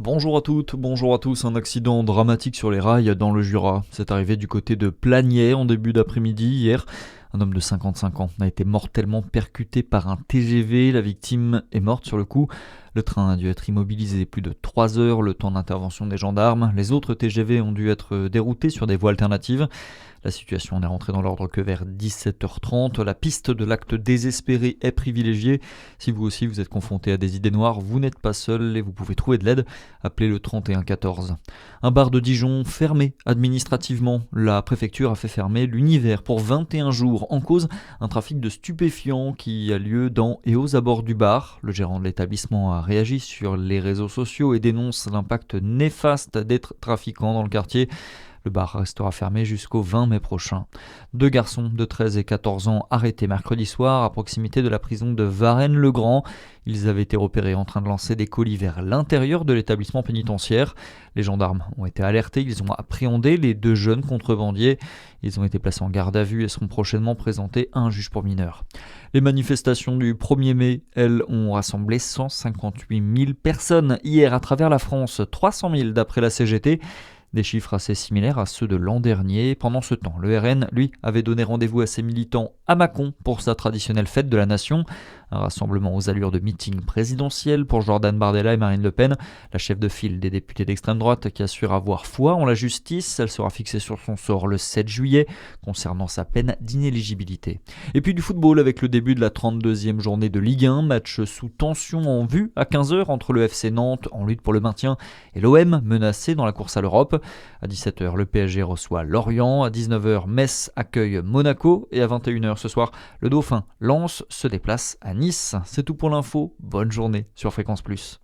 Bonjour à toutes, bonjour à tous. Un accident dramatique sur les rails dans le Jura. C'est arrivé du côté de Plagnay en début d'après-midi hier. Un homme de 55 ans a été mortellement percuté par un TGV. La victime est morte sur le coup. Le train a dû être immobilisé plus de 3 heures, le temps d'intervention des gendarmes. Les autres TGV ont dû être déroutés sur des voies alternatives. La situation n'est rentrée dans l'ordre que vers 17h30. La piste de l'acte désespéré est privilégiée. Si vous aussi vous êtes confronté à des idées noires, vous n'êtes pas seul et vous pouvez trouver de l'aide. Appelez le 3114. Un bar de Dijon fermé administrativement. La préfecture a fait fermer l'univers pour 21 jours. En cause, un trafic de stupéfiants qui a lieu dans et aux abords du bar. Le gérant de l'établissement a réagi sur les réseaux sociaux et dénonce l'impact néfaste des trafiquants dans le quartier. Le bar restera fermé jusqu'au 20 mai prochain. Deux garçons de 13 et 14 ans arrêtés mercredi soir à proximité de la prison de Varennes-le-Grand. Ils avaient été repérés en train de lancer des colis vers l'intérieur de l'établissement pénitentiaire. Les gendarmes ont été alertés, ils ont appréhendé les deux jeunes contrebandiers. Ils ont été placés en garde à vue et seront prochainement présentés à un juge pour mineurs. Les manifestations du 1er mai, elles, ont rassemblé 158 000 personnes hier à travers la France, 300 000 d'après la CGT. Des chiffres assez similaires à ceux de l'an dernier. Pendant ce temps, le RN, lui, avait donné rendez-vous à ses militants à Mâcon pour sa traditionnelle fête de la nation. Un rassemblement aux allures de meeting présidentiel pour Jordan Bardella et Marine Le Pen, la chef de file des députés d'extrême droite qui assure avoir foi en la justice. Elle sera fixée sur son sort le 7 juillet concernant sa peine d'inéligibilité. Et puis du football avec le début de la 32e journée de Ligue 1, match sous tension en vue à 15h entre le FC Nantes en lutte pour le maintien et l'OM menacé dans la course à l'Europe. À 17h, le PSG reçoit Lorient, à 19h, Metz accueille Monaco et à 21h ce soir, le Dauphin Lens se déplace à Nice. C'est tout pour l'info, bonne journée sur Fréquence Plus.